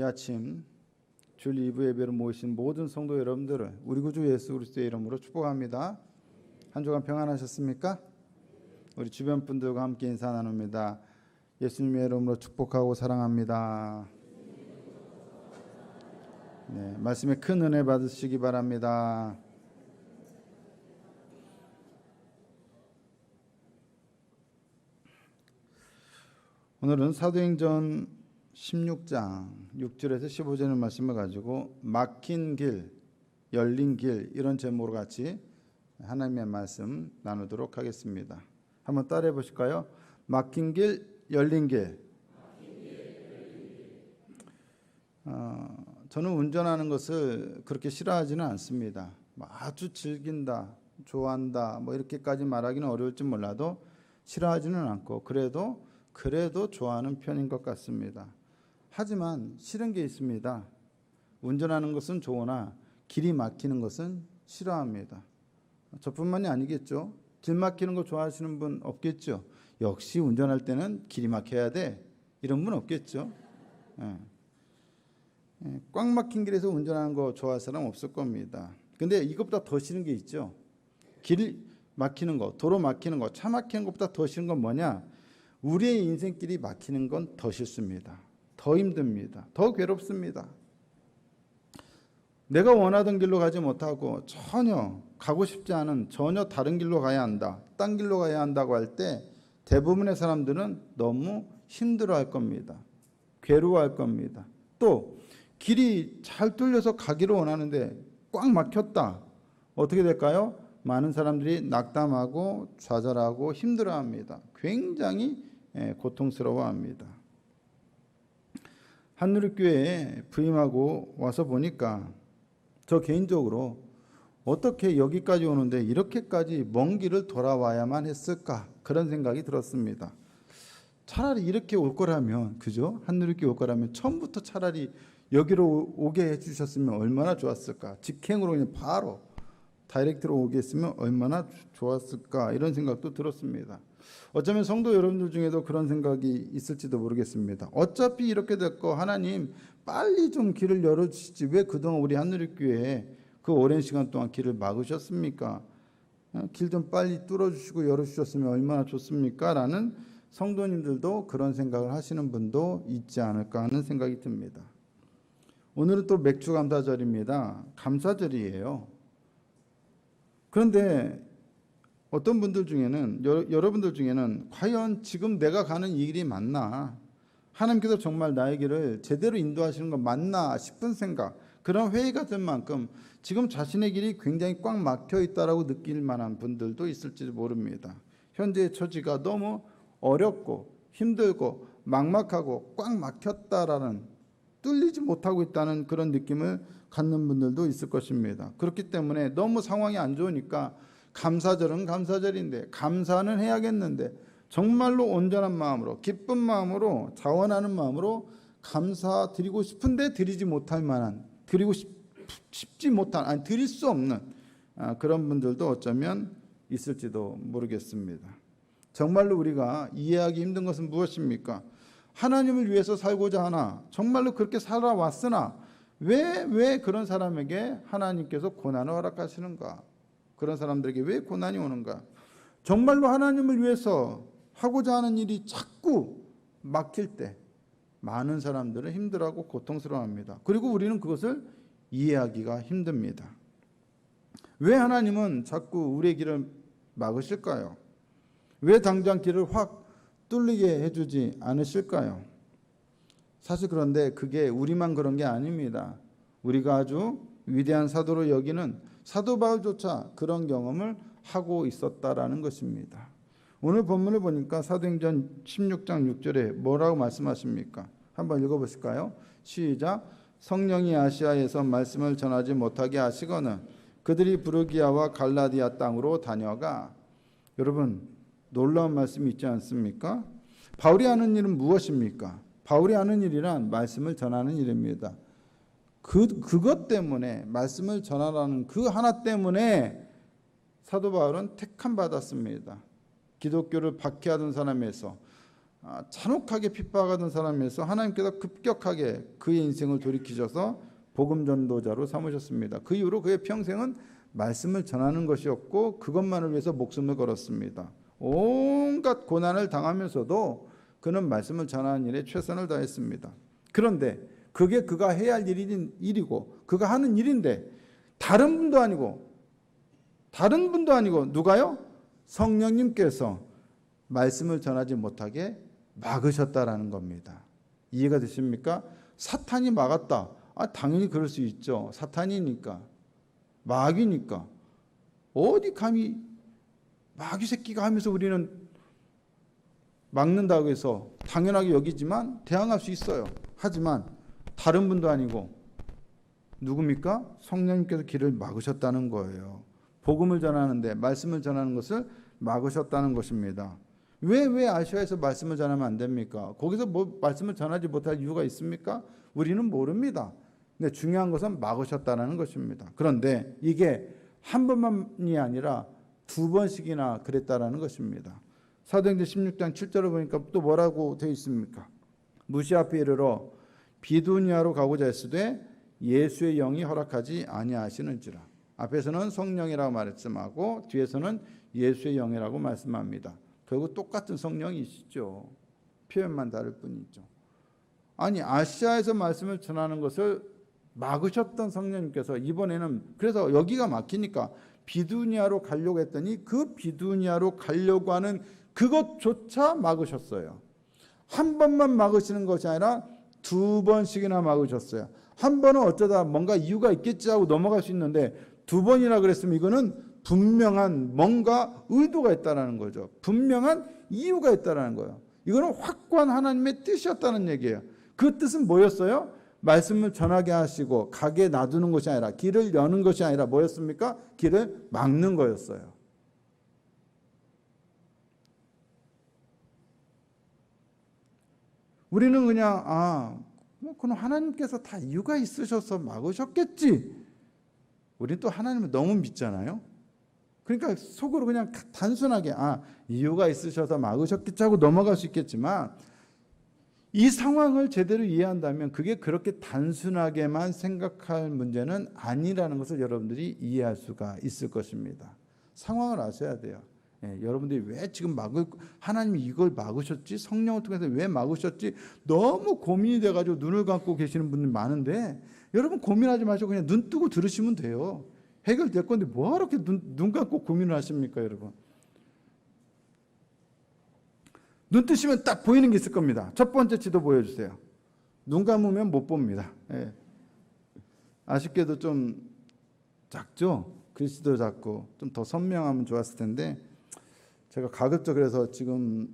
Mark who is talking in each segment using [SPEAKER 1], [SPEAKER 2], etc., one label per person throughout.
[SPEAKER 1] 아침 주일 2부 예배로 모이신 모든 성도 여러분들을 우리 구주 예수 그리스도의 이름으로 축복합니다. 한 주간 평안하셨습니까? 우리 주변 분들과 함께 인사 나눕니다. 예수님의 이름으로 축복하고 사랑합니다. 네, 말씀에 큰 은혜 받으시기 바랍니다. 오늘은 사도행전 16장 6절에서 15절의 말씀을 가지고 막힌 길, 열린 길 이런 제목으로 같이 하나님의 말씀 나누도록 하겠습니다. 한번 따라해 보실까요? 막힌 길, 열린 길. 저는 운전하는 것을 그렇게 싫어하지는 않습니다. 아주 즐긴다, 좋아한다 뭐 이렇게까지 말하기는 어려울지 몰라도 싫어하지는 않고 그래도 좋아하는 편인 것 같습니다. 하지만 싫은 게 있습니다. 운전하는 것은 좋으나 길이 막히는 것은 싫어합니다. 저뿐만이 아니겠죠. 길 막히는 거 좋아하시는 분 없겠죠. 역시 운전할 때는 길이 막혀야 돼 이런 분 없겠죠. 꽉 막힌 길에서 운전하는 거 좋아할 사람 없을 겁니다. 근데 이것보다 더 싫은 게 있죠. 길 막히는 거, 도로 막히는 거, 차 막히는 것보다 더 싫은 건 뭐냐? 우리의 인생길이 막히는 건 더 싫습니다. 더 힘듭니다. 더 괴롭습니다. 내가 원하던 길로 가지 못하고 전혀 가고 싶지 않은 전혀 다른 길로 가야 한다. 딴 길로 가야 한다고 할 때 대부분의 사람들은 너무 힘들어할 겁니다. 괴로워할 겁니다. 또 길이 잘 뚫려서 가기를 원하는데 꽉 막혔다. 어떻게 될까요? 많은 사람들이 낙담하고 좌절하고 힘들어합니다. 굉장히 고통스러워합니다. 한누리교회에 부임하고 와서 보니까 저 개인적으로 어떻게 여기까지 오는데 이렇게까지 먼 길을 돌아와야만 했을까 그런 생각이 들었습니다. 차라리 이렇게 올 거라면 그죠? 한누리교회 올 거라면 처음부터 차라리 여기로 오게 해주셨으면 얼마나 좋았을까. 직행으로 그냥 바로 다이렉트로 오게 했으면 얼마나 좋았을까 이런 생각도 들었습니다. 어쩌면 성도 여러분들 중에도 그런 생각이 있을지도 모르겠습니다. 어차피 이렇게 됐고 하나님 빨리 좀 길을 열어주시지 왜 그동안 우리 한누리교회에 그 오랜 시간 동안 길을 막으셨습니까? 길 좀 빨리 뚫어주시고 열어주셨으면 얼마나 좋습니까? 라는 성도님들도 그런 생각을 하시는 분도 있지 않을까 하는 생각이 듭니다. 오늘은 또 맥주 감사절입니다. 감사절이에요. 그런데 어떤 분들 중에는 여러분들 중에는 과연 지금 내가 가는 이 길이 맞나? 하나님께서 정말 나의 길을 제대로 인도하시는 건 맞나 싶은 생각 그런 회의가 든 만큼 지금 자신의 길이 굉장히 꽉 막혀 있다라고 느낄 만한 분들도 있을지 모릅니다. 현재의 처지가 너무 어렵고 힘들고 막막하고 꽉 막혔다라는 뚫리지 못하고 있다는 그런 느낌을 갖는 분들도 있을 것입니다. 그렇기 때문에 너무 상황이 안 좋으니까 감사절은 감사절인데 감사는 해야겠는데 정말로 온전한 마음으로 기쁜 마음으로 자원하는 마음으로 감사드리고 싶은데 드리지 못할 만한 드리고 싶지 못한 아니 드릴 수 없는 그런 분들도 어쩌면 있을지도 모르겠습니다. 정말로 우리가 이해하기 힘든 것은 무엇입니까? 하나님을 위해서 살고자 하나 정말로 그렇게 살아왔으나 왜 그런 사람에게 하나님께서 고난을 허락하시는가? 그런 사람들에게 왜 고난이 오는가? 정말로 하나님을 위해서 하고자 하는 일이 자꾸 막힐 때 많은 사람들은 힘들어하고 고통스러워합니다. 그리고 우리는 그것을 이해하기가 힘듭니다. 왜 하나님은 자꾸 우리의 길을 막으실까요? 왜 당장 길을 확 뚫리게 해주지 않으실까요? 사실 그런데 그게 우리만 그런 게 아닙니다. 우리가 아주 위대한 사도로 여기는 사도 바울조차 그런 경험을 하고 있었다라는 것입니다. 오늘 본문을 보니까 사도행전 16장 6절에 뭐라고 말씀하십니까? 한번 읽어보실까요? 시작. 성령이 아시아에서 말씀을 전하지 못하게 하시거늘 그들이 부르기아와 갈라디아 땅으로 다녀가. 여러분 놀라운 말씀이 있지 않습니까? 바울이 하는 일은 무엇입니까? 바울이 하는 일이란 말씀을 전하는 일입니다. 그것 때문에 말씀을 전하라는 그 하나 때문에 사도 바울은 택함 받았습니다. 기독교를 박해하던 사람에서 잔혹하게 핍박하던 사람에서 하나님께서 급격하게 그의 인생을 돌이키셔서 복음 전도자로 삼으셨습니다. 그 이후로 그의 평생은 말씀을 전하는 것이었고 그것만을 위해서 목숨을 걸었습니다. 온갖 고난을 당하면서도 그는 말씀을 전하는 일에 최선을 다했습니다. 그런데 그게 그가 해야 할 일이고 그가 하는 일인데 다른 분도 아니고 누가요? 성령님께서 말씀을 전하지 못하게 막으셨다라는 겁니다. 이해가 되십니까? 사탄이 막았다. 당연히 그럴 수 있죠. 사탄이니까, 마귀니까. 어디 감히 마귀 새끼가 하면서 우리는 막는다고 해서 당연하게 여기지만 대항할 수 있어요. 하지만 다른 분도 아니고 누굽니까? 성령님께서 길을 막으셨다는 거예요. 복음을 전하는데 말씀을 전하는 것을 막으셨다는 것입니다. 왜 아시아에서 말씀을 전하면 안 됩니까? 거기서 말씀을 전하지 못할 이유가 있습니까? 우리는 모릅니다. 근데 중요한 것은 막으셨다는 것입니다. 그런데 이게 한 번만이 아니라 두 번씩이나 그랬다라는 것입니다. 사도행전 16장 7절을 보니까 또 뭐라고 되어 있습니까? 무시 앞에 이르러 비두니아로 가고자 했으되 예수의 영이 허락하지 아니하시는지라. 앞에서는 성령이라고 말씀하고 뒤에서는 예수의 영이라고 말씀합니다. 결국 똑같은 성령이시죠. 표현만 다를 뿐이죠. 아니 아시아에서 말씀을 전하는 것을 막으셨던 성령님께서 이번에는 그래서 여기가 막히니까 비두니아로 가려고 했더니 그 비두니아로 가려고 하는 그것조차 막으셨어요. 한 번만 막으시는 것이 아니라 두 번씩이나 막으셨어요. 한 번은 어쩌다 뭔가 이유가 있겠지 하고 넘어갈 수 있는데 두 번이나 그랬으면 이거는 분명한 뭔가 의도가 있다는 거죠. 분명한 이유가 있다는 거예요. 이거는 확고한 하나님의 뜻이었다는 얘기예요. 그 뜻은 뭐였어요? 말씀을 전하게 하시고 가게 놔두는 것이 아니라 길을 여는 것이 아니라 뭐였습니까? 길을 막는 거였어요. 우리는 그냥 그럼 하나님께서 다 이유가 있으셔서 막으셨겠지. 우리는 또 하나님을 너무 믿잖아요. 그러니까 속으로 그냥 단순하게 이유가 있으셔서 막으셨겠지 하고 넘어갈 수 있겠지만 이 상황을 제대로 이해한다면 그게 그렇게 단순하게만 생각할 문제는 아니라는 것을 여러분들이 이해할 수가 있을 것입니다. 상황을 아셔야 돼요. 여러분들이 왜 지금 하나님이 이걸 막으셨지? 성령을 통해서 왜 막으셨지? 너무 고민이 돼가지고 눈을 감고 계시는 분들 많은데 여러분 고민하지 마시고 그냥 눈 뜨고 들으시면 돼요. 해결될 건데 뭐 이렇게 눈 감고 고민을 하십니까, 여러분? 눈 뜨시면 딱 보이는 게 있을 겁니다. 첫 번째 지도 보여주세요. 눈 감으면 못 봅니다. 아쉽게도 좀 작죠? 글씨도 작고 좀 더 선명하면 좋았을 텐데 제가 가급적 그래서 지금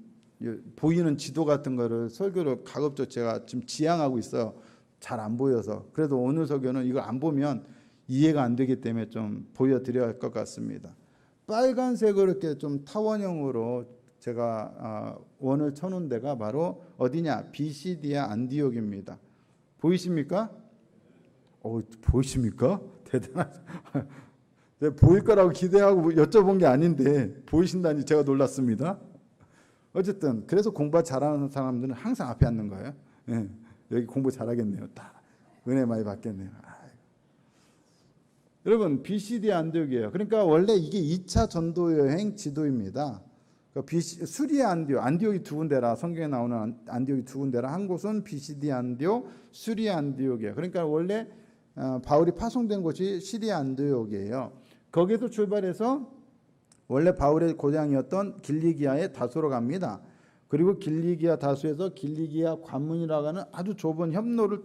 [SPEAKER 1] 보이는 지도 같은 거를 설교를 가급적 제가 지금 지향하고 있어요. 잘 안 보여서. 그래도 오늘 설교는 이걸 안 보면 이해가 안 되기 때문에 좀 보여드려야 할 것 같습니다. 빨간색으로 이렇게 좀 타원형으로 제가 원을 쳐놓은 데가 바로 어디냐? 비시디아 안디옥입니다. 보이십니까? 보이십니까? 대단하죠. 보일 거라고 기대하고 여쭤본 게 아닌데 보이신다니 제가 놀랐습니다. 어쨌든 그래서 공부 잘하는 사람들은 항상 앞에 앉는 거예요. 여기 공부 잘하겠네요. 딱 은혜 많이 받겠네요. 여러분 비시디아 안디옥이에요. 그러니까 원래 이게 2차 전도 여행 지도입니다. 수리아 안디옥이 두 군데라 성경에 나오는 안디옥이 두 군데라 한 곳은 비시디아 안디옥, 수리아 안디옥이에요. 그러니까 원래 바울이 파송된 곳이 시리아 안디옥이에요. 거기서 출발해서 원래 바울의 고향이었던 길리기아의 다소로 갑니다. 그리고 길리기아 다소에서 길리기아 관문이라고 하는 아주 좁은 협로를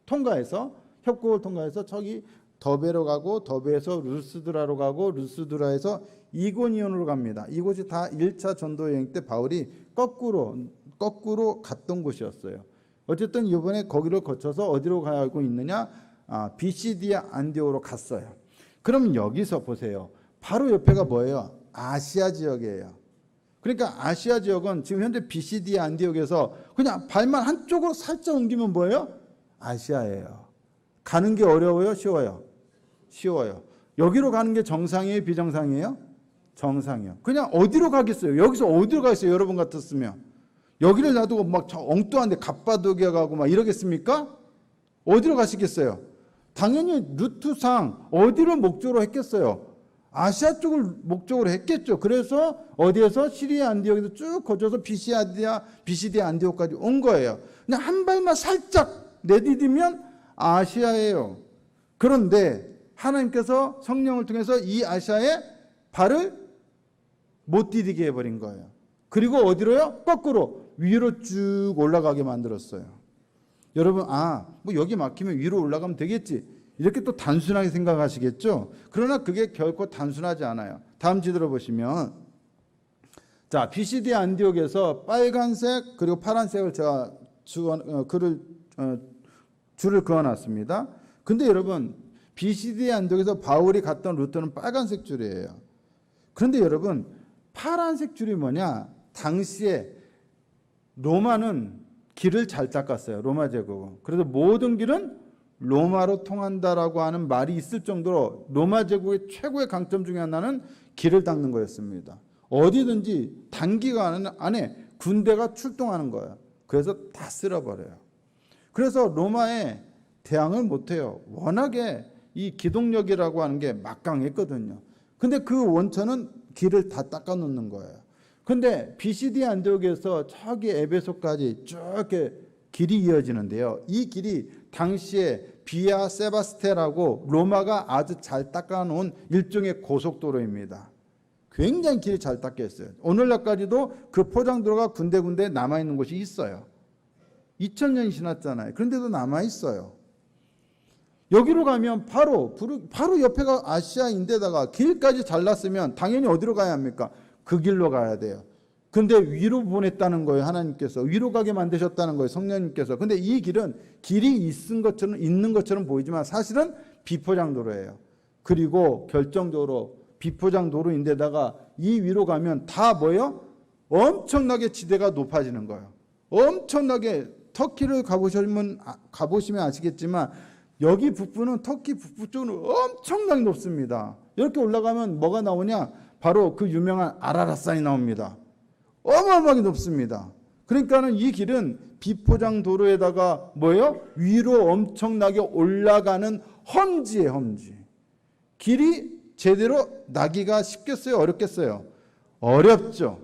[SPEAKER 1] 통과해서 협곡을 통과해서 저기 더베로 가고 더베에서 루스드라로 가고 루스드라에서 이고니온으로 갑니다. 이곳이 다 1차 전도 여행 때 바울이 거꾸로 갔던 곳이었어요. 어쨌든 이번에 거기를 거쳐서 어디로 가고 있느냐? 비시디아 안디옥으로 갔어요. 그럼 여기서 보세요. 바로 옆에가 뭐예요? 아시아 지역이에요. 그러니까 아시아 지역은 지금 현재 비시디아 안디옥에서 그냥 발만 한쪽으로 살짝 옮기면 뭐예요? 아시아예요. 가는 게 어려워요? 쉬워요? 쉬워요. 여기로 가는 게 정상이에요? 비정상이에요? 정상이요. 그냥 어디로 가겠어요? 여기서 어디로 가겠어요? 여러분 같았으면 여기를 놔두고 막 저 엉뚱한 데 갑바도기아 가고 막 이러겠습니까? 어디로 가시겠어요? 당연히 루트상 어디를 목적으로 했겠어요? 아시아 쪽을 목적으로 했겠죠. 그래서 어디에서 시리아 안디옥에서 쭉 거쳐서 비시디아 안디옥까지 온 거예요. 그냥 한 발만 살짝 내디디면 아시아예요. 그런데 하나님께서 성령을 통해서 이 아시아에 발을 못 디디게 해버린 거예요. 그리고 어디로요? 거꾸로 위로 쭉 올라가게 만들었어요. 여러분, 뭐 여기 막히면 위로 올라가면 되겠지, 이렇게 또 단순하게 생각하시겠죠. 그러나 그게 결코 단순하지 않아요. 다음 지도로 보시면, 자, 비시디 안디옥에서 빨간색 그리고 파란색을 제가 줄을 그어놨습니다. 근데 여러분, 비시디 안디옥에서 바울이 갔던 루트는 빨간색 줄이에요. 그런데 여러분, 파란색 줄이 뭐냐? 당시에 로마는 길을 잘 닦았어요. 로마 제국. 그래서 모든 길은 로마로 통한다라고 하는 말이 있을 정도로 로마 제국의 최고의 강점 중에 하나는 길을 닦는 거였습니다. 어디든지 단기간 안에 군대가 출동하는 거예요. 그래서 다 쓸어버려요. 그래서 로마에 대항을 못해요. 워낙에 이 기동력이라고 하는 게 막강했거든요. 근데 그 원천은 길을 다 닦아놓는 거예요. 근데 비시디 안디옥에서 저기 에베소까지 쭉 이렇게 길이 이어지는데요. 이 길이 당시에 비아 세바스테라고 로마가 아주 잘 닦아놓은 일종의 고속도로입니다. 굉장히 길이 잘 닦였어요. 오늘날까지도 그 포장도로가 군데군데 남아있는 곳이 있어요. 2000년이 지났잖아요. 그런데도 남아있어요. 여기로 가면 바로 옆에가 아시아인데다가 길까지 잘났으면 당연히 어디로 가야 합니까? 그 길로 가야 돼요. 근데 위로 보냈다는 거예요. 하나님께서 위로 가게 만드셨다는 거예요. 성령님께서. 근데 이 길은 길이 있는 것처럼 보이지만 사실은 비포장도로예요. 그리고 결정적으로 비포장도로인데다가 이 위로 가면 다 뭐예요? 엄청나게 지대가 높아지는 거예요. 엄청나게 터키를 가보시면 아시겠지만 여기 북부는 터키 북부 쪽은 엄청나게 높습니다. 이렇게 올라가면 뭐가 나오냐? 바로 그 유명한 아라랏산이 나옵니다. 어마어마하게 높습니다. 그러니까는 이 길은 비포장 도로에다가 뭐예요? 위로 엄청나게 올라가는 험지예요, 험지. 길이 제대로 나기가 쉽겠어요, 어렵겠어요? 어렵죠.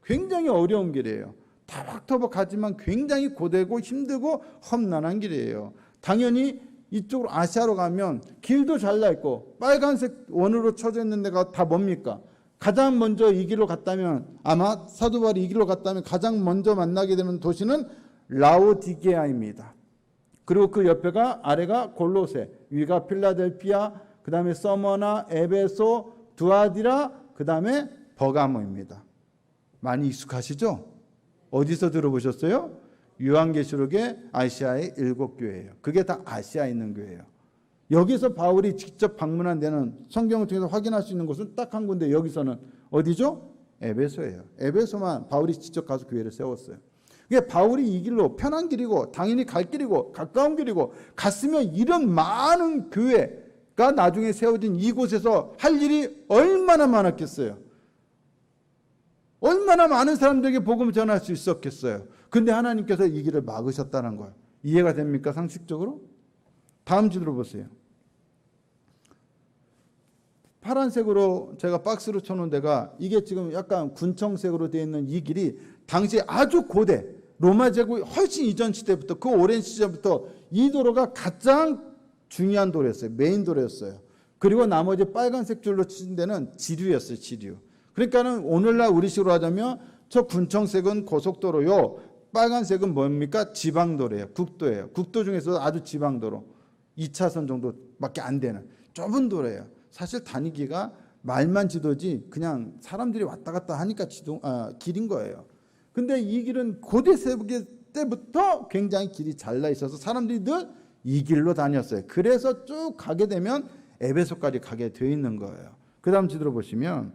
[SPEAKER 1] 굉장히 어려운 길이에요. 터벅터벅 가지만 굉장히 고되고 힘들고 험난한 길이에요. 당연히 이쪽으로 아시아로 가면 길도 잘나 있고 빨간색 원으로 쳐져 있는 데가 다 뭡니까? 가장 먼저 이 길로 갔다면, 아마 사도 바울이 이 길로 갔다면 가장 먼저 만나게 되는 도시는 라오디게아입니다. 그리고 그 옆에가, 아래가 골로새, 위가 필라델피아, 그 다음에 서머나, 에베소, 두아디라, 그 다음에 버가모입니다. 많이 익숙하시죠? 어디서 들어보셨어요? 요한계시록의 아시아의 7교회예요. 그게 다 아시아에 있는 교회예요. 여기서 바울이 직접 방문한 데는 성경을 통해서 확인할 수 있는 곳은 딱 한 군데, 여기서는 어디죠? 에베소예요. 에베소만 바울이 직접 가서 교회를 세웠어요. 그게 바울이 이 길로, 편한 길이고 당연히 갈 길이고 가까운 길이고 갔으면 이런 많은 교회가 나중에 세워진 이곳에서 할 일이 얼마나 많았겠어요. 얼마나 많은 사람들에게 복음을 전할 수 있었겠어요. 근데 하나님께서 이 길을 막으셨다는 거예요. 이해가 됩니까? 상식적으로? 다음 지도로 보세요. 파란색으로 제가 박스로 쳐놓은 데가, 이게 지금 약간 군청색으로 되어 있는 이 길이 당시에 아주 고대 로마 제국 훨씬 이전 시대부터, 그 오랜 시절부터 이 도로가 가장 중요한 도로였어요. 메인 도로였어요. 그리고 나머지 빨간색 줄로 친 데는 지류였어요. 지류. 그러니까는 오늘날 우리식으로 하자면 저 군청색은 고속도로요, 빨간색은 뭡니까? 지방도로예요. 국도예요. 국도 중에서 아주 지방도로, 2차선 정도밖에 안 되는 좁은 도로예요. 사실 다니기가 말만 지도지 그냥 사람들이 왔다 갔다 하니까 길인 거예요. 근데 이 길은 고대 세계 때부터 굉장히 길이 잘나 있어서 사람들이 늘 이 길로 다녔어요. 그래서 쭉 가게 되면 에베소까지 가게 되어 있는 거예요. 그 다음 지도로 보시면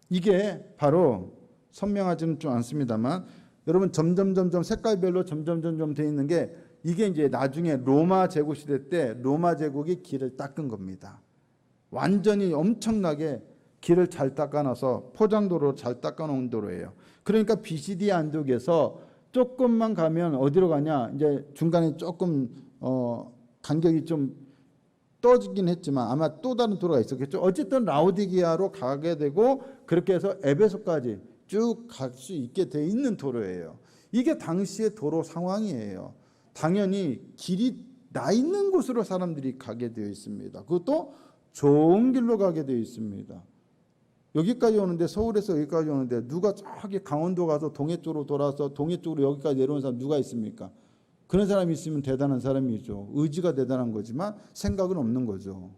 [SPEAKER 1] 이게 바로, 선명하지는 좀 않습니다만 여러분, 점점 색깔별로 점점 되어 있는 게, 이게 이제 나중에 로마 제국 시대 때 로마 제국이 길을 닦은 겁니다. 완전히 엄청나게 길을 잘 닦아놔서 포장도로 잘 닦아놓은 도로예요. 그러니까 BCD 안쪽에서 조금만 가면 어디로 가냐? 이제 중간에 조금 간격이 좀 떠지긴 했지만 아마 또 다른 도로가 있었겠죠. 어쨌든 라오디게아로 가게 되고 그렇게 해서 에베소까지 쭉 갈 수 있게 돼 있는 도로예요. 이게 당시의 도로 상황이에요. 당연히 길이 나 있는 곳으로 사람들이 가게 되어 있습니다. 그것도 좋은 길로 가게 되어 있습니다. 여기까지 오는데, 서울에서 여기까지 오는데 누가 저기 강원도 가서 동해 쪽으로 돌아서 동해 쪽으로 여기까지 내려오는 사람 누가 있습니까? 그런 사람이 있으면 대단한 사람이죠. 의지가 대단한 거지만 생각은 없는 거죠.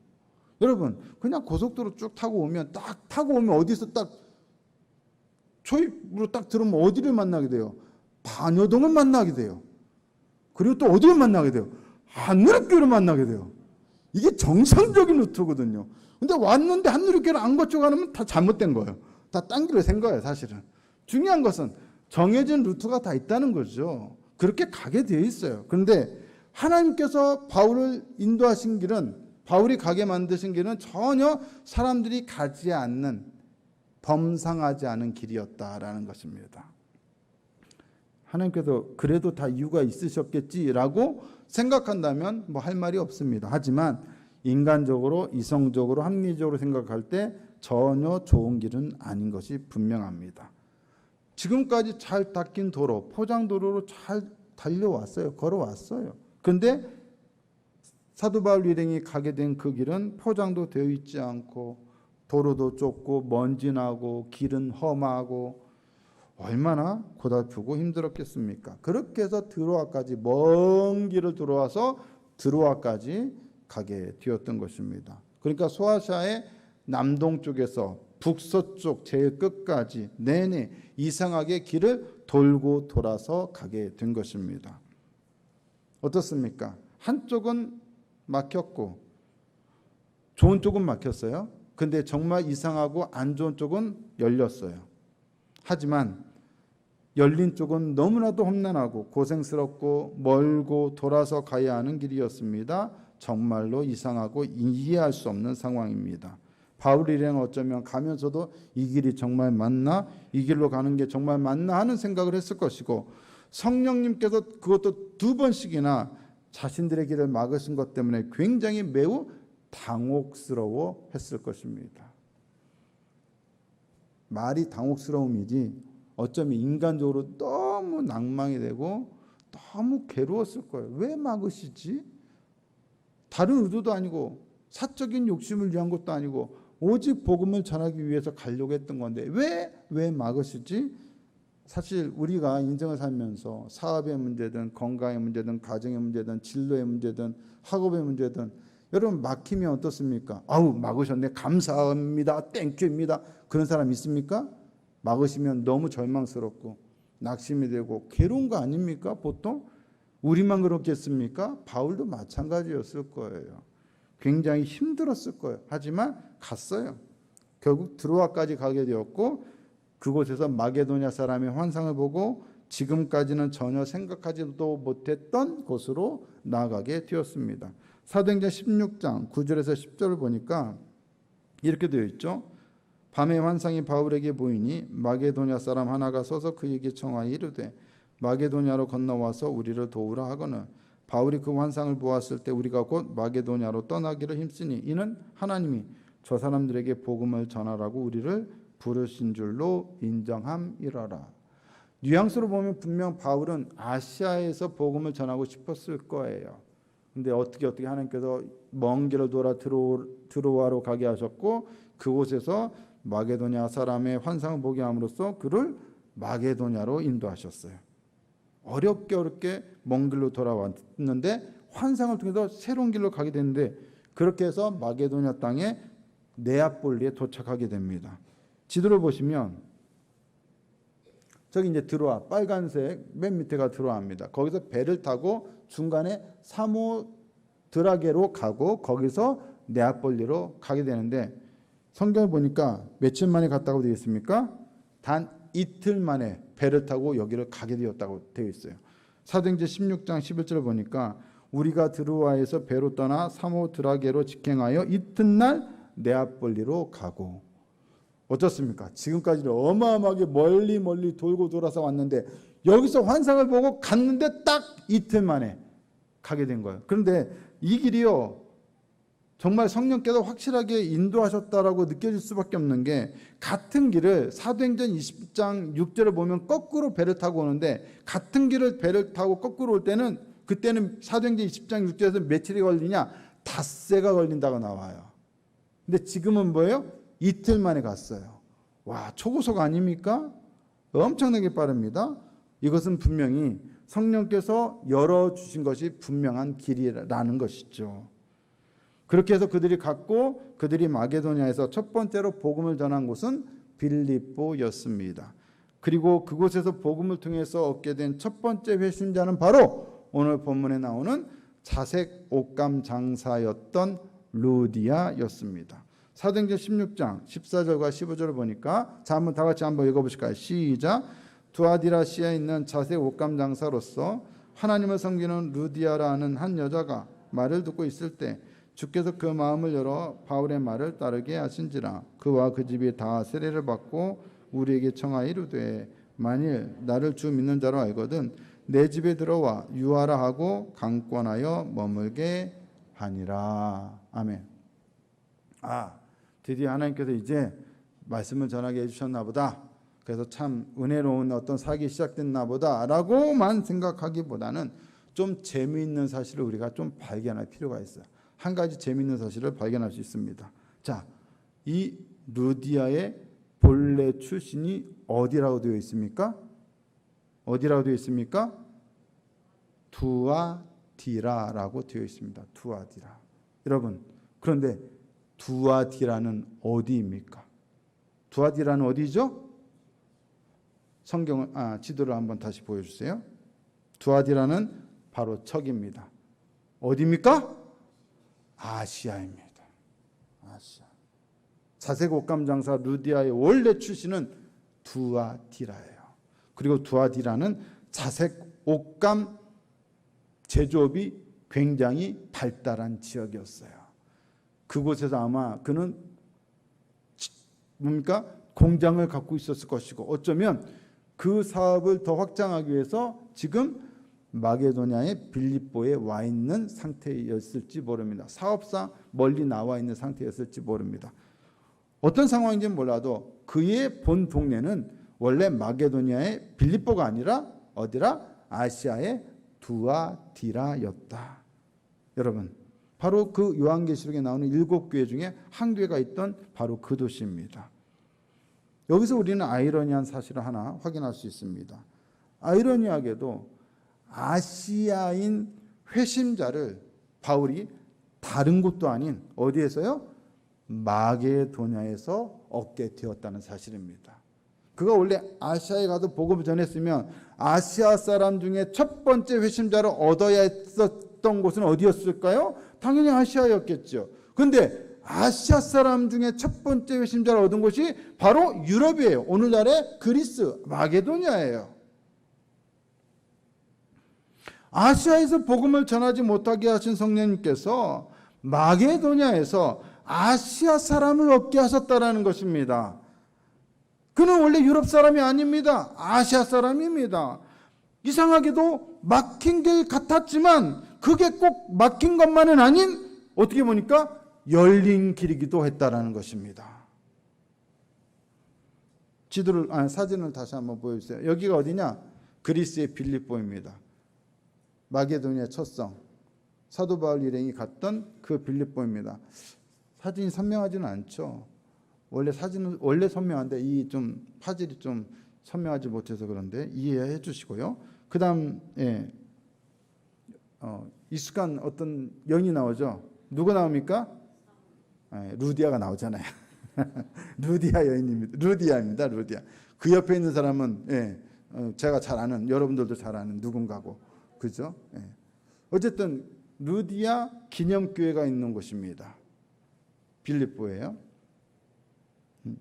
[SPEAKER 1] 여러분, 그냥 고속도로 쭉 타고 오면, 딱 타고 오면 어디서 딱 초입으로 딱 들어오면 어디를 만나게 돼요? 반여동을 만나게 돼요. 그리고 또 어디를 만나게 돼요? 한누리교를 만나게 돼요. 이게 정상적인 루트거든요. 근데 왔는데 한누리교를 안 거쳐 가면 다 잘못된 거예요. 다 딴 길을 센 거예요, 사실은. 중요한 것은 정해진 루트가 다 있다는 거죠. 그렇게 가게 되어 있어요. 그런데 하나님께서 바울을 인도하신 길은, 바울이 가게 만드신 길은 전혀 사람들이 가지 않는, 범상하지 않은 길이었다라는 것입니다. 하나님께서 그래도 다 이유가 있으셨겠지라고 생각한다면 뭐 할 말이 없습니다. 하지만 인간적으로, 이성적으로, 합리적으로 생각할 때 전혀 좋은 길은 아닌 것이 분명합니다. 지금까지 잘 닦인 도로, 포장도로로 잘 달려왔어요. 걸어왔어요. 그런데 사도 바울 일행이 가게 된 그 길은 포장도 되어 있지 않고, 도로도 좁고 먼지 나고 길은 험하고 얼마나 고달프고 힘들었겠습니까? 그렇게 해서 드로아까지, 먼 길을 들어와서 드로아까지 가게 되었던 것입니다. 그러니까 소아시아의 남동쪽에서 북서쪽 제일 끝까지 내내 이상하게 길을 돌고 돌아서 가게 된 것입니다. 어떻습니까? 한쪽은 막혔고 좋은 쪽은 막혔어요. 근데 정말 이상하고 안 좋은 쪽은 열렸어요. 하지만 열린 쪽은 너무나도 험난하고 고생스럽고 멀고 돌아서 가야 하는 길이었습니다. 정말로 이상하고 이해할 수 없는 상황입니다. 바울 일행은 어쩌면 가면서도 이 길이 정말 맞나? 이 길로 가는 게 정말 맞나? 하는 생각을 했을 것이고, 성령님께서 그것도 2번씩이나 자신들의 길을 막으신 것 때문에 굉장히 매우 당혹스러워 했을 것입니다. 말이 당혹스러움이지 어쩌면 인간적으로 너무 낭망이 되고 너무 괴로웠을 거예요. 왜 막으시지? 다른 의도도 아니고 사적인 욕심을 위한 것도 아니고 오직 복음을 전하기 위해서 가려고 했던 건데 왜 막으시지? 사실 우리가 인생을 살면서 사업의 문제든 건강의 문제든 가정의 문제든 진로의 문제든 학업의 문제든 여러분 막히면 어떻습니까? 아우 막으셨네, 감사합니다, 땡큐입니다. 그런 사람 있습니까? 막으시면 너무 절망스럽고 낙심이 되고 괴로운 거 아닙니까? 보통 우리만 그렇겠습니까? 바울도 마찬가지였을 거예요. 굉장히 힘들었을 거예요. 하지만 갔어요. 결국 드로아까지 가게 되었고, 그곳에서 마게도냐 사람의 환상을 보고 지금까지는 전혀 생각하지도 못했던 곳으로 나아가게 되었습니다. 사도행전 16장 9절에서 10절을 보니까 이렇게 되어 있죠. 밤에 환상이 바울에게 보이니 마게도냐 사람 하나가 서서 그에게 청하여 이르되 마게도냐로 건너와서 우리를 도우라 하거늘 바울이 그 환상을 보았을 때 우리가 곧 마게도냐로 떠나기를 힘쓰니 이는 하나님이 저 사람들에게 복음을 전하라고 우리를 부르신 줄로 인정함이라라. 뉘앙스로 보면 분명 바울은 아시아에서 복음을 전하고 싶었을 거예요. 근데 어떻게 하나님께서 먼 길을 돌아 드로아로 가게 하셨고, 그곳에서 마게도냐 사람의 환상을 보게 함으로써 그를 마게도냐로 인도하셨어요. 어렵게 먼 길로 돌아왔는데 환상을 통해서 새로운 길로 가게 됐는데, 그렇게 해서 마게도냐 땅에 네아폴리에 도착하게 됩니다. 지도를 보시면 저기 이제 드로아, 빨간색 맨 밑에가 드로아입니다. 거기서 배를 타고 중간에 사모드라게로 가고 거기서 네아폴리로 가게 되는데, 성경을 보니까 며칠 만에 갔다고 되어 있습니까? 단 이틀 만에 배를 타고 여기를 가게 되었다고 되어 있어요. 사도행전 16장 11절을 보니까 우리가 드로아에서 배로 떠나 사모드라게로 직행하여 이튿날 네아폴리로 가고, 어떻습니까? 지금까지는 어마어마하게 멀리 멀리 돌고 돌아서 왔는데 여기서 환상을 보고 갔는데 딱 이틀 만에 가게 된 거예요. 그런데 이 길이요, 정말 성령께서 확실하게 인도하셨다라고 느껴질 수밖에 없는 게, 같은 길을 사도행전 20장 6절을 보면 거꾸로 배를 타고 오는데, 같은 길을 배를 타고 거꾸로 올 때는, 그때는 사도행전 20장 6절에서 며칠이 걸리냐? 닷새가 걸린다고 나와요. 근데 지금은 뭐예요? 이틀 만에 갔어요. 와, 초고속 아닙니까? 엄청나게 빠릅니다. 이것은 분명히 성령께서 열어주신 것이 분명한 길이라는 것이죠. 그렇게 해서 그들이 갔고, 그들이 마게도냐에서 첫 번째로 복음을 전한 곳은 빌립보였습니다. 그리고 그곳에서 복음을 통해서 얻게 된 첫 번째 회심자는 바로 오늘 본문에 나오는 자색 옷감 장사였던 루디아였습니다. 사도행전 16장 14절과 15절을 보니까, 자, 한번 다 같이 한번 읽어보실까요? 시작. 두아디라시아에 있는 자색 옷감 장사로서 하나님을 섬기는 루디아라는 한 여자가 말을 듣고 있을 때 주께서 그 마음을 열어 바울의 말을 따르게 하신지라. 그와 그 집이 다 세례를 받고 우리에게 청하이르되, 만일 나를 주 믿는 자로 알거든 내 집에 들어와 유하라 하고 강권하여 머물게 하니라. 아멘. 드디어 하나님께서 이제 말씀을 전하게 해주셨나 보다, 그래서 참 은혜로운 어떤 사역이 시작됐나 보다 라고만 생각하기보다는 좀 재미있는 사실을 우리가 좀 발견할 필요가 있어요. 한 가지 재미있는 사실을 발견할 수 있습니다. 자, 이 루디아의 본래 출신이 어디라고 되어 있습니까? 어디라고 되어 있습니까? 두아디라라고 되어 있습니다. 두아디라. 여러분, 그런데 두아디라는 어디입니까? 두아디라는 어디죠? 성경을 지도를 한번 다시 보여주세요. 두아디라는 바로 척입니다. 어디입니까? 아시아입니다. 아시아. 자색 옷감 장사 루디아의 원래 출신은 두아디라예요. 그리고 두아디라는 자색 옷감 제조업이 굉장히 발달한 지역이었어요. 그곳에서 아마 그는 뭡니까? 공장을 갖고 있었을 것이고, 어쩌면 그 사업을 더 확장하기 위해서 지금 마게도냐의 빌립보에 와 있는 상태였을지 모릅니다. 사업상 멀리 나와 있는 상태였을지 모릅니다. 어떤 상황인지는 몰라도 그의 본 동네는 원래 마게도냐의 빌립보가 아니라 어디라? 아시아의 두아디라였다. 여러분, 바로 그 요한계시록에 나오는 7교회 중에 한 교회가 있던 바로 그 도시입니다. 여기서 우리는 아이러니한 사실을 하나 확인할 수 있습니다. 아이러니하게도 아시아인 회심자를 바울이 다른 곳도 아닌 어디에서요? 마게도냐에서 얻게 되었다는 사실입니다. 그가 원래 아시아에 가서 복음을 전했으면 아시아 사람 중에 첫 번째 회심자를 얻어야 했었던 곳은 어디였을까요? 당연히 아시아였겠죠. 그런데 아시아 사람 중에 첫 번째 회심자를 얻은 곳이 바로 유럽이에요. 오늘날의 그리스, 마게도냐예요. 아시아에서 복음을 전하지 못하게 하신 성령님께서 마게도냐에서 아시아 사람을 얻게 하셨다라는 것입니다. 그는 원래 유럽 사람이 아닙니다. 아시아 사람입니다. 이상하게도 막힌 길 같았지만 그게 꼭 막힌 것만은 아닌, 어떻게 보니까 열린 길이기도 했다라는 것입니다. 사진을 다시 한번 보여주세요. 여기가 어디냐? 그리스의 빌립보입니다. 마게도니아 첫성, 사도 바울 일행이 갔던 그 빌립보입니다. 사진이 선명하지는 않죠. 사진은 원래 선명한데 이 좀 화질이 좀 선명하지 못해서 그런데 이해해 주시고요. 그다음 익숙한 어떤 여인이 나오죠. 누구 나옵니까? 루디아가 나오잖아요. 루디아 여인입니다. 루디아입니다. 루디아. 그 옆에 있는 사람은 제가 잘 아는, 여러분들도 잘 아는 누군가고, 그죠? 어쨌든 루디아 기념교회가 있는 곳입니다. 빌립보예요.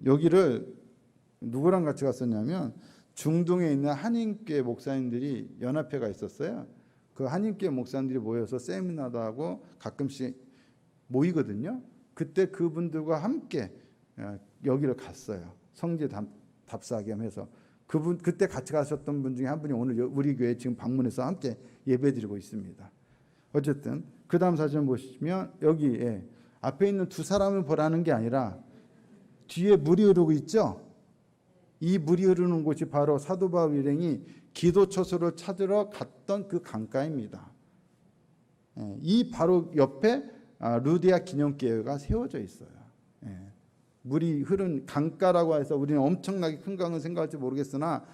[SPEAKER 1] 여기를 누구랑 같이 갔었냐면 중동에 있는 한인교회 목사님들이 연합회가 있었어요. 그 한인교회 목사님들이 모여서 세미나도 하고 가끔씩 모이거든요. 그때 그분들과 함께 여기를 갔어요. 성지 답사겸해서 그분 그때 같이 가셨던 분 중에 한 분이 오늘 우리 교회 지금 방문해서 함께 예배드리고 있습니다. 어쨌든 그 다음 사진 보시면 여기에 앞에 있는 두 사람을 보라는 게 아니라 뒤에 물이 흐르고 있죠. 이 물이 흐르는 곳이 바로 사도 바울 일행이 기도처소를 찾으러 갔던 그 강가입니다. 이 바로 옆에 루디아 기념교회가 세워져 있어요. 물이 흐른 강가라고 해서 우리는 엄청나게 큰 강은 생각할지 모르겠으나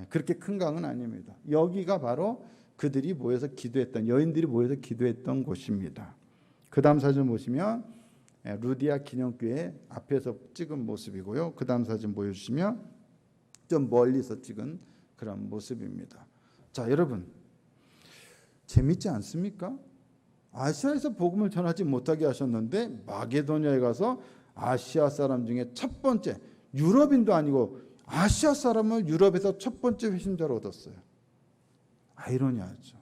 [SPEAKER 1] 그렇게 큰 강은 아닙니다. 여기가 바로 그들이 모여서 기도했던, 여인들이 모여서 기도했던 곳입니다. 그 다음 사진 보시면 루디아 기념교회 앞에서 찍은 모습이고요. 그 다음 사진 보여주시면 좀 멀리서 찍은 그런 모습입니다. 자, 여러분 재밌지 않습니까? 아시아에서 복음을 전하지 못하게 하셨는데 마게도냐에 가서 아시아 사람 중에 첫 번째, 유럽인도 아니고 아시아 사람을 유럽에서 첫 번째 회심자로 얻었어요. 아이러니하죠.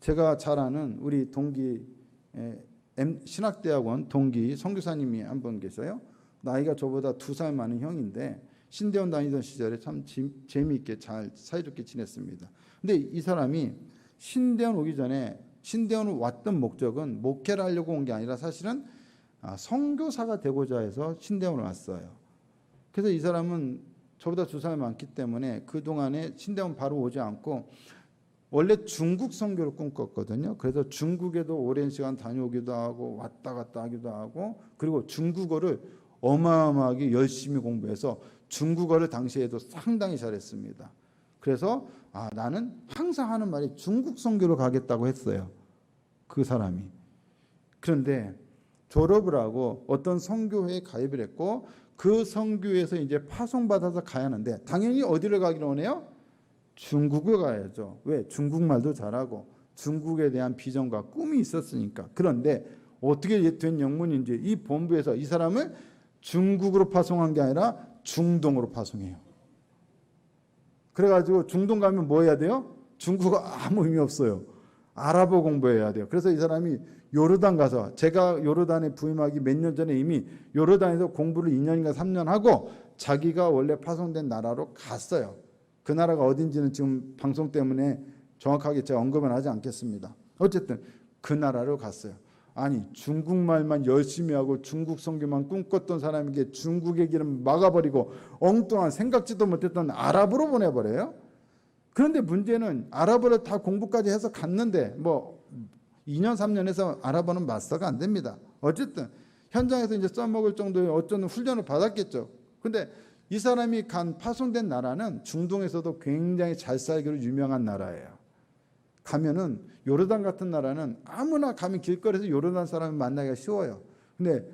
[SPEAKER 1] 제가 잘 아는 우리 동기 신학대학원 동기 선교사님이 한 분 계세요. 나이가 저보다 2살 많은 형인데 신대원 다니던 시절에 참 재미있게 잘 사이좋게 지냈습니다. 근데 이 사람이 신대원 오기 전에 신대원 왔던 목적은 목회를 하려고 온 게 아니라 사실은 선교사가 되고자 해서 신대원을 왔어요. 그래서 이 사람은 저보다 2살 많기 때문에 그동안에 신대원 바로 오지 않고 원래 중국 선교를 꿈꿨거든요. 그래서 중국에도 오랜 시간 다녀오기도 하고 왔다 갔다 하기도 하고 그리고 중국어를 어마어마하게 열심히 공부해서 중국어를 당시에도 상당히 잘했습니다. 그래서 나는 항상 하는 말이 중국 선교로 가겠다고 했어요. 그 사람이. 그런데 졸업을 하고 어떤 선교회에 가입을 했고 그 선교회에서 이제 파송받아서 가야 하는데 당연히 어디를 가기로 원해요? 중국을 가야죠. 왜? 중국말도 잘하고 중국에 대한 비전과 꿈이 있었으니까. 그런데 어떻게 된 영문인지 이 본부에서 이 사람을 중국으로 파송한 게 아니라 중동으로 파송해요. 그래가지고 중동 가면 뭐 해야 돼요? 중국어 아무 의미 없어요. 아랍어 공부해야 돼요. 그래서 이 사람이 요르단 가서, 제가 요르단에 부임하기 몇 년 전에 이미 요르단에서 공부를 2년인가 3년 하고 자기가 원래 파송된 나라로 갔어요. 그 나라가 어딘지는 지금 방송 때문에 정확하게 제가 언급은 하지 않겠습니다. 어쨌든 그 나라로 갔어요. 아니 중국말만 열심히 하고 중국 선교만 꿈꿨던 사람에게 중국의 길을 막아버리고 엉뚱한 생각지도 못했던 아랍으로 보내버려요. 그런데 문제는 아랍어를 다 공부까지 해서 갔는데 뭐 2년 3년 해서 아랍어는 마스터가 안 됩니다. 어쨌든 현장에서 이제 써먹을 정도의 어쩌는 훈련을 받았겠죠. 근데 이 사람이 간 파송된 나라는 중동에서도 굉장히 잘 살기로 유명한 나라예요. 가면은 요르단 같은 나라는 아무나 가면 길거리에서 요르단 사람을 만나기가 쉬워요. 근데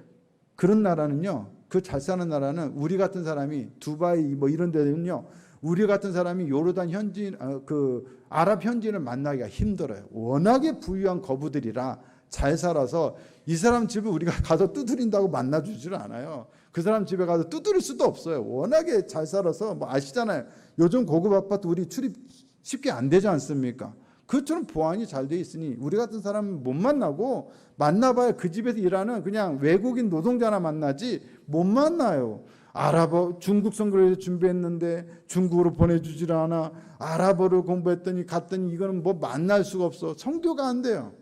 [SPEAKER 1] 그런 나라는요, 그 잘 사는 나라는 우리 같은 사람이 두바이 뭐 이런 데는요, 우리 같은 사람이 요르단 현지인, 그 아랍 현지인을 만나기가 힘들어요. 워낙에 부유한 거부들이라 잘 살아서 이 사람 집을 우리가 가서 두드린다고 만나주질 않아요. 그 사람 집에 가서 두드릴 수도 없어요. 워낙에 잘 살아서 뭐 아시잖아요. 요즘 고급 아파트 우리 출입 쉽게 안 되지 않습니까? 그처럼 보안이 잘 돼 있으니 우리 같은 사람은 못 만나고 만나봐야 그 집에서 일하는 그냥 외국인 노동자나 만나지 못 만나요. 아랍어 중국 선교를 준비했는데 중국으로 보내주질 않아. 아랍어를 공부했더니 갔더니 이거는 뭐 만날 수가 없어. 선교가 안 돼요.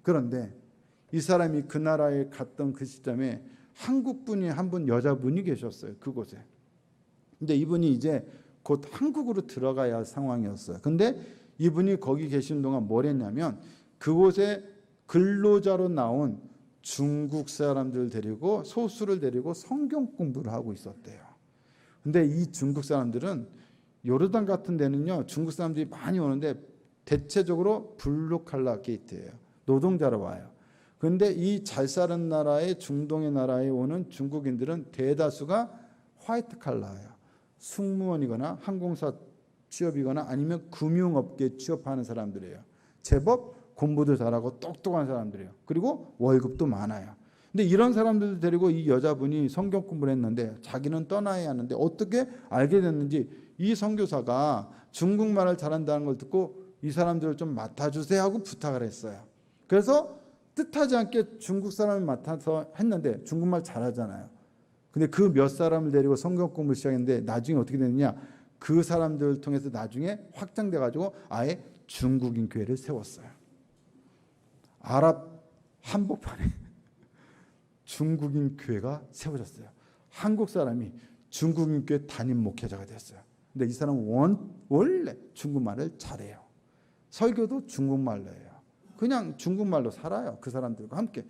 [SPEAKER 1] 그런데 이 사람이 그 나라에 갔던 그 시점에 한국분이 한 분 여자분이 계셨어요. 그곳에. 근데 이분이 이제 곧 한국으로 들어가야 할 상황이었어요. 근데 이분이 거기 계신 동안 뭘 했냐면 그곳에 근로자로 나온 중국 사람들을 데리고 소수를 데리고 성경 공부를 하고 있었대요. 근데 이 중국 사람들은 요르단 같은 데는요, 중국 사람들이 많이 오는데 대체적으로 블루 칼라 게이트예요. 노동자로 와요. 그런데 이 잘 사는 나라의 중동의 나라에 오는 중국인들은 대다수가 화이트 칼라예요. 승무원이거나 항공사 취업이거나 아니면 금융업계에 취업하는 사람들이에요. 제법 공부도 잘하고 똑똑한 사람들이에요. 그리고 월급도 많아요. 근데 이런 사람들을 데리고 이 여자분이 성경 공부를 했는데 자기는 떠나야 하는데 어떻게 알게 됐는지 이 선교사가 중국말을 잘한다는 걸 듣고 이 사람들을 좀 맡아주세요 하고 부탁을 했어요. 그래서 뜻하지 않게 중국 사람을 맡아서 했는데 중국말 잘하잖아요. 근데 그 몇 사람을 데리고 성경 공부를 시작했는데 나중에 어떻게 됐느냐? 그 사람들을 통해서 나중에 확장돼 가지고 아예 중국인 교회를 세웠어요. 아랍 한복판에 중국인 교회가 세워졌어요. 한국 사람이 중국인 교회 담임 목회자가 됐어요. 근데 이 사람은 원래 중국말을 잘해요. 설교도 중국말로 해요. 그냥 중국말로 살아요. 그 사람들과 함께.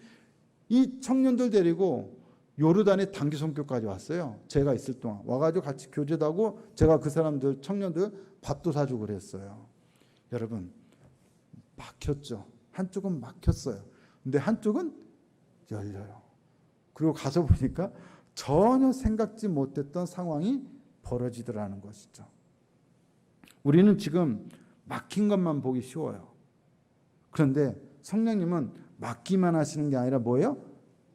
[SPEAKER 1] 이 청년들 데리고 요르단에 단기 선교까지 왔어요. 제가 있을 동안 와가지고 같이 교제도 하고 제가 그 사람들 청년들 밥도 사주고 그랬어요. 여러분 막혔죠. 한쪽은 막혔어요. 근데 한쪽은 열려요. 그리고 가서 보니까 전혀 생각지 못했던 상황이 벌어지더라는 것이죠. 우리는 지금 막힌 것만 보기 쉬워요. 그런데 성령님은 막기만 하시는 게 아니라 뭐예요?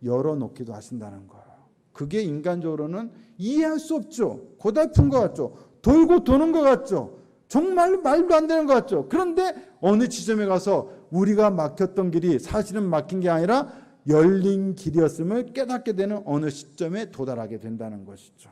[SPEAKER 1] 열어놓기도 하신다는 거예요. 그게 인간적으로는 이해할 수 없죠. 고달픈 것 같죠. 돌고 도는 것 같죠. 정말 말도 안 되는 것 같죠. 그런데 어느 지점에 가서 우리가 막혔던 길이 사실은 막힌 게 아니라 열린 길이었음을 깨닫게 되는 어느 시점에 도달하게 된다는 것이죠.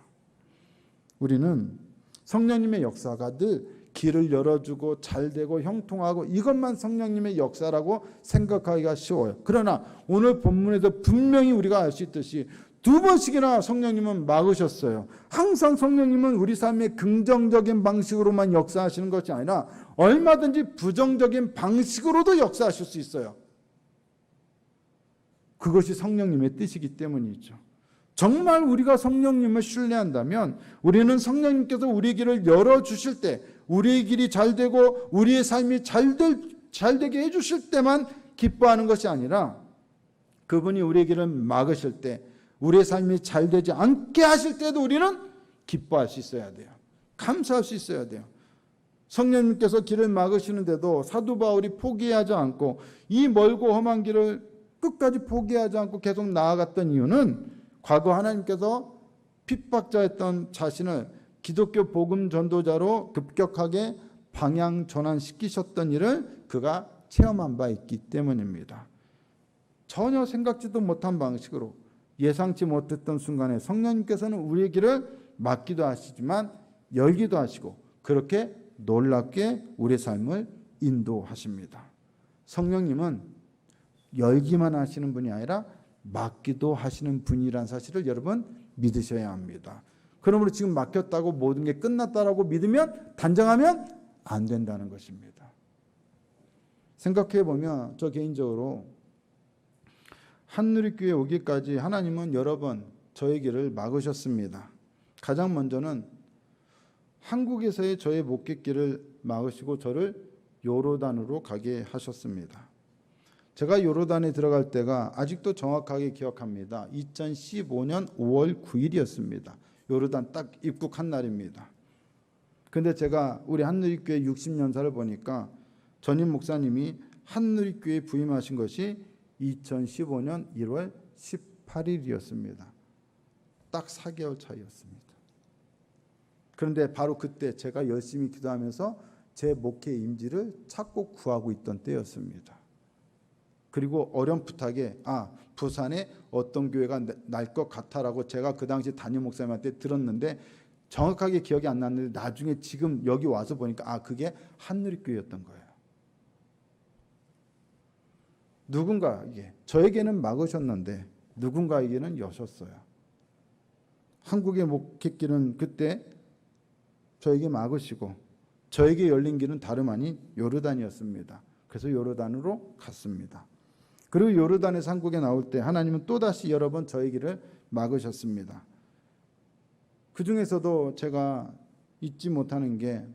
[SPEAKER 1] 우리는 성령님의 역사가 늘 길을 열어주고 잘되고 형통하고 이것만 성령님의 역사라고 생각하기가 쉬워요. 그러나 오늘 본문에서 분명히 우리가 알 수 있듯이 두 번씩이나 성령님은 막으셨어요. 항상 성령님은 우리 삶의 긍정적인 방식으로만 역사하시는 것이 아니라 얼마든지 부정적인 방식으로도 역사하실 수 있어요. 그것이 성령님의 뜻이기 때문이죠. 정말 우리가 성령님을 신뢰한다면 우리는 성령님께서 우리의 길을 열어주실 때 우리의 길이 잘되고 우리의 삶이 잘되게 해주실 때만 기뻐하는 것이 아니라 그분이 우리의 길을 막으실 때 우리의 삶이 잘되지 않게 하실 때도 우리는 기뻐할 수 있어야 돼요. 감사할 수 있어야 돼요. 성령님께서 길을 막으시는데도 사도 바울이 포기하지 않고 이 멀고 험한 길을 끝까지 포기하지 않고 계속 나아갔던 이유는 과거 하나님께서 핍박자였던 자신을 기독교 복음 전도자로 급격하게 방향 전환시키셨던 일을 그가 체험한 바 있기 때문입니다. 전혀 생각지도 못한 방식으로 예상치 못했던 순간에 성령님께서는 우리의 길을 막기도 하시지만 열기도 하시고 그렇게 놀랍게 우리의 삶을 인도하십니다. 성령님은 열기만 하시는 분이 아니라 막기도 하시는 분이라는 사실을 여러분 믿으셔야 합니다. 그러므로 지금 막혔다고 모든 게 끝났다라고 믿으면 단정하면 안 된다는 것입니다. 생각해 보면 저 개인적으로 한누리교회 오기까지 하나님은 여러 번 저의 길을 막으셨습니다. 가장 먼저는 한국에서의 저의 목회길을 막으시고 저를 요르단으로 가게 하셨습니다. 제가 요르단에 들어갈 때가 아직도 정확하게 기억합니다. 2015년 5월 9일이었습니다. 요르단 딱 입국한 날입니다. 그런데 제가 우리 한누리교회 60년사를 보니까 전임 목사님이 한누리교회에 부임하신 것이 2015년 1월 18일이었습니다. 딱 4개월 차이였습니다. 그런데 바로 그때 제가 열심히 기도하면서 제 목회 임지를 찾고 구하고 있던 때였습니다. 그리고 어렴풋하게 부산에 어떤 교회가 날 것 같아라고 제가 그 당시 담임 목사님한테 들었는데 정확하게 기억이 안 났는데 나중에 지금 여기 와서 보니까 그게 한누리교회였던 거예요. 누군가에게 저에게는 막으셨는데 누군가에게는 여셨어요. 한국의 목회길은 그때 저에게 막으시고 저에게 열린 길은 다름 아닌 요르단이었습니다. 그래서 요르단으로 갔습니다. 그리고 요르단에서 한국에 나올 때 하나님은 또다시 여러 번 저의 길을 막으셨습니다. 그 중에서도 제가 잊지 못하는 게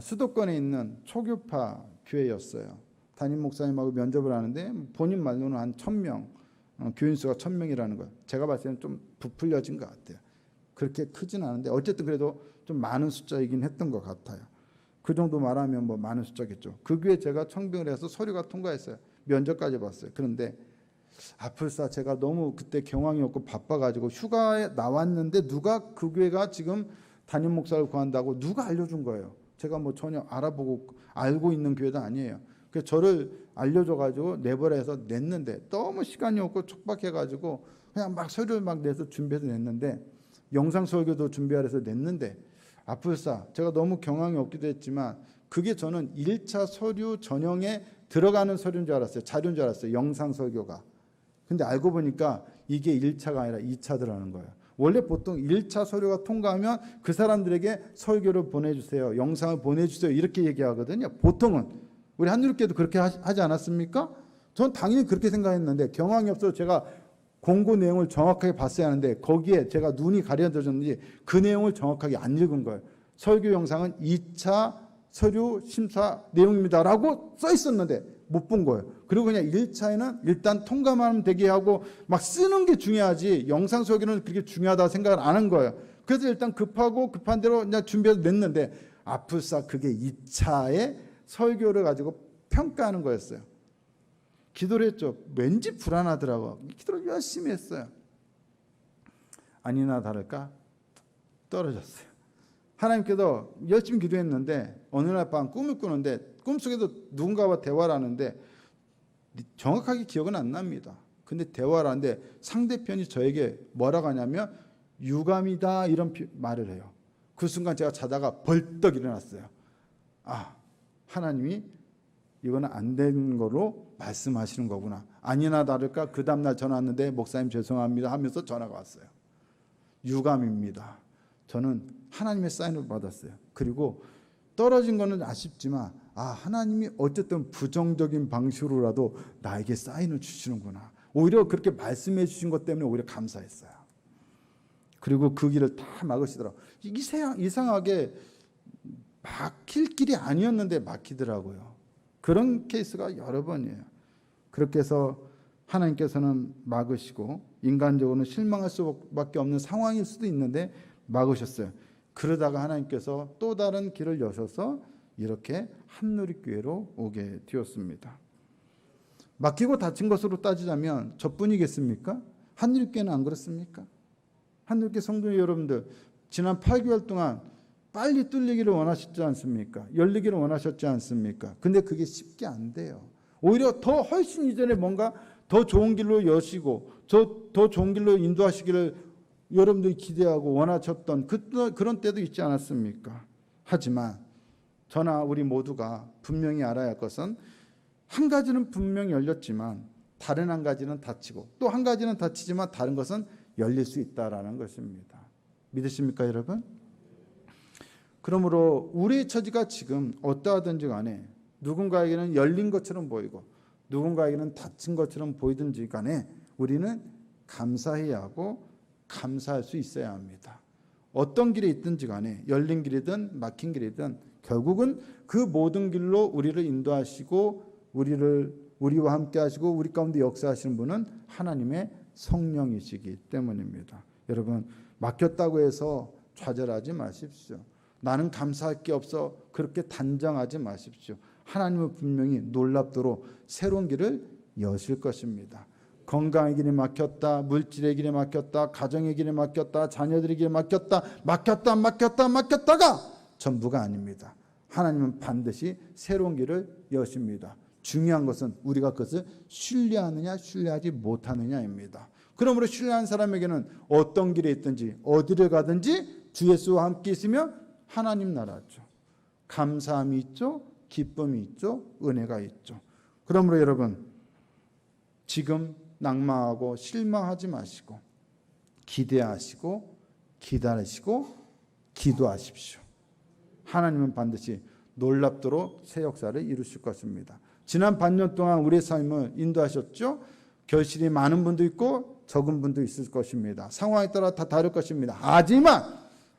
[SPEAKER 1] 수도권에 있는 초교파 교회였어요. 담임 목사님하고 면접을 하는데 본인 말로는 한 1000명, 교인 수가 1000명이라는 거예요. 제가 봤을 때는 좀 부풀려진 것 같아요. 그렇게 크진 않은데 어쨌든 그래도 좀 많은 숫자이긴 했던 것 같아요. 그 정도 말하면 뭐 많은 숫자겠죠. 그 교회 제가 청빙을 해서 서류가 통과했어요. 면접까지 봤어요. 그런데 아플싸 제가 너무 그때 경황이 없고 바빠가지고 휴가에 나왔는데 누가 그 교회가 지금 담임 목사를 구한다고 누가 알려준 거예요. 제가 뭐 전혀 알아보고 알고 있는 교회도 아니에요. 그래서 저를 알려줘가지고 내보라 해서 냈는데 너무 시간이 없고 촉박해가지고 그냥 막 서류를 막 내서 준비해서 냈는데, 영상 설교도 준비하려서 냈는데, 아플싸 제가 너무 경황이 없기도 했지만 그게 저는 1차 서류 전형에 들어가는 서류인 줄 알았어요. 자료인 줄 알았어요. 영상 설교가. 근데 알고 보니까 이게 1차가 아니라 2차 들어가는 거예요. 원래 보통 1차 서류가 통과하면 그 사람들에게 설교를 보내주세요. 영상을 보내주세요. 이렇게 얘기하거든요. 보통은. 우리 한유럽교도 그렇게 하지 않았습니까? 전 당연히 그렇게 생각했는데 경황이 없어서 제가 공고 내용을 정확하게 봤어야 하는데 거기에 제가 눈이 가려져졌는지 그 내용을 정확하게 안 읽은 거예요. 설교 영상은 2차 서류 심사 내용입니다라고 써 있었는데 못 본 거예요. 그리고 그냥 1차에는 일단 통과만 하면 되게 하고 막 쓰는 게 중요하지 영상 설교는 그렇게 중요하다 생각을 안 한 거예요. 그래서 일단 급하고 급한 대로 그냥 준비해서 냈는데 아플싸 그게 2차의 설교를 가지고 평가하는 거였어요. 기도를 했죠. 왠지 불안하더라고. 기도를 열심히 했어요. 아니나 다를까 떨어졌어요. 하나님께서 열심히 기도했는데 어느 날 밤 꿈을 꾸는데 꿈속에도 누군가와 대화를 하는데 정확하게 기억은 안 납니다. 근데 대화를 하는데 상대편이 저에게 뭐라고 하냐면 유감이다 이런 말을 해요. 그 순간 제가 자다가 벌떡 일어났어요. 아, 하나님이 이거는 안 된 거로 말씀하시는 거구나. 아니나 다를까 그 다음날 전화 왔는데 목사님 죄송합니다 하면서 전화가 왔어요. 유감입니다. 저는 하나님의 사인을 받았어요. 그리고 떨어진 거는 아쉽지만 하나님이 어쨌든 부정적인 방식으로라도 나에게 사인을 주시는구나. 오히려 그렇게 말씀해 주신 것 때문에 오히려 감사했어요. 그리고 그 길을 다 막으시더라고요. 이상하게 막힐 길이 아니었는데 막히더라고요. 그런 케이스가 여러 번이에요. 그렇게 해서 하나님께서는 막으시고 인간적으로는 실망할 수밖에 없는 상황일 수도 있는데 막으셨어요. 그러다가 하나님께서 또 다른 길을 여셔서 이렇게 한누리교회로 오게 되었습니다. 막히고 닫힌 것으로 따지자면 저뿐이겠습니까? 한누리교회는 안 그렇습니까? 한누리교회 성도 여러분들 지난 8개월 동안 빨리 뚫리기를 원하셨지 않습니까? 열리기를 원하셨지 않습니까? 근데 그게 쉽게 안 돼요. 오히려 더 훨씬 이전에 뭔가 더 좋은 길로 여시고 더 좋은 길로 인도하시기를 여러분들이 기대하고 원하셨던 그런 때도 있지 않았습니까? 하지만 저나 우리 모두가 분명히 알아야 할 것은 한 가지는 분명히 열렸지만 다른 한 가지는 닫히고 또 한 가지는 닫히지만 다른 것은 열릴 수 있다라는 것입니다. 믿으십니까 여러분? 그러므로 우리의 처지가 지금 어떠하든지 간에 누군가에게는 열린 것처럼 보이고 누군가에게는 닫힌 것처럼 보이든지 간에 우리는 감사해야 하고 감사할 수 있어야 합니다. 어떤 길에 있든지 간에 열린 길이든 막힌 길이든 결국은 그 모든 길로 우리를 인도하시고 우리와 함께 하시고 우리 가운데 역사하시는 분은 하나님의 성령이시기 때문입니다. 여러분 막혔다고 해서 좌절하지 마십시오. 나는 감사할 게 없어 그렇게 단정하지 마십시오. 하나님은 분명히 놀랍도록 새로운 길을 여실 것입니다. 건강의 길이 막혔다, 물질의 길이 막혔다, 가정의 길이 막혔다, 자녀들의 길이 막혔다가 전부가 아닙니다. 하나님은 반드시 새로운 길을 여십니다. 중요한 것은 우리가 그것을 신뢰하느냐 신뢰하지 못하느냐입니다. 그러므로 신뢰하는 사람에게는 어떤 길에 있든지 어디를 가든지 주 예수와 함께 있으면 하나님 나라죠. 감사함이 있죠. 기쁨이 있죠. 은혜가 있죠. 그러므로 여러분 지금 낭망하고 실망하지 마시고 기대하시고 기다리시고 기도하십시오. 하나님은 반드시 놀랍도록 새 역사를 이루실 것입니다. 지난 반년 동안 우리의 삶을 인도하셨죠. 결실이 많은 분도 있고 적은 분도 있을 것입니다. 상황에 따라 다 다를 것입니다. 하지만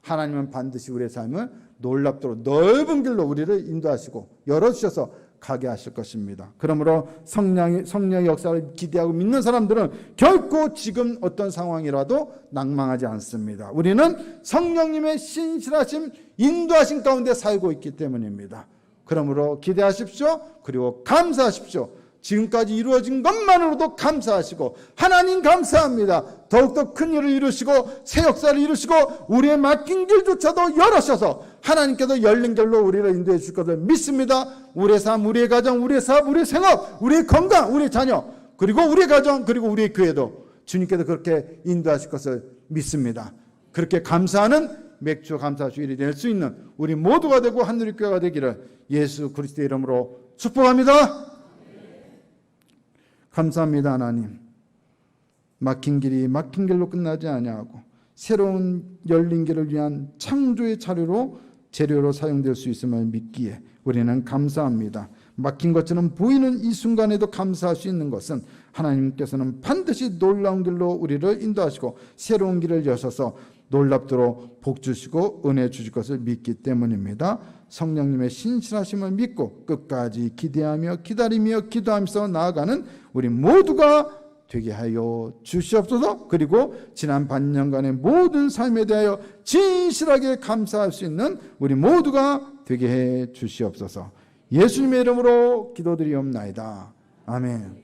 [SPEAKER 1] 하나님은 반드시 우리의 삶을 놀랍도록 넓은 길로 우리를 인도하시고 열어주셔서 가게 하실 것입니다. 그러므로 성령의 역사를 기대하고 믿는 사람들은 결코 지금 어떤 상황이라도 낭망하지 않습니다. 우리는 성령님의 신실하심 인도하심 가운데 살고 있기 때문입니다. 그러므로 기대하십시오. 그리고 감사하십시오. 지금까지 이루어진 것만으로도 감사하시고 하나님 감사합니다. 더욱더 큰 일을 이루시고 새 역사를 이루시고 우리의 막힌 길조차도 열어셔서 하나님께서 열린 길로 우리를 인도해 주실 것을 믿습니다. 우리의 삶, 우리의 가정, 우리의 사업, 우리의 생업, 우리의 건강, 우리의 자녀 그리고 우리의 가정 그리고 우리의 교회도 주님께서 그렇게 인도하실 것을 믿습니다. 그렇게 감사하는 맥주 감사 주일이 될 수 있는 우리 모두가 되고 하늘의 교회가 되기를 예수 그리스도의 이름으로 축복합니다. 감사합니다. 하나님, 막힌 길이 막힌 길로 끝나지 아니하고 새로운 열린 길을 위한 창조의 재료로 사용될 수 있음을 믿기에 우리는 감사합니다. 막힌 것처럼 보이는 이 순간에도 감사할 수 있는 것은 하나님께서는 반드시 놀라운 길로 우리를 인도하시고 새로운 길을 여셔서 놀랍도록 복 주시고 은혜 주실 것을 믿기 때문입니다. 성령님의 신실하심을 믿고 끝까지 기대하며 기다리며 기도하면서 나아가는 우리 모두가 되게 하여 주시옵소서. 그리고 지난 반년간의 모든 삶에 대하여 진실하게 감사할 수 있는 우리 모두가 되게 해 주시옵소서. 예수님의 이름으로 기도드리옵나이다. 아멘.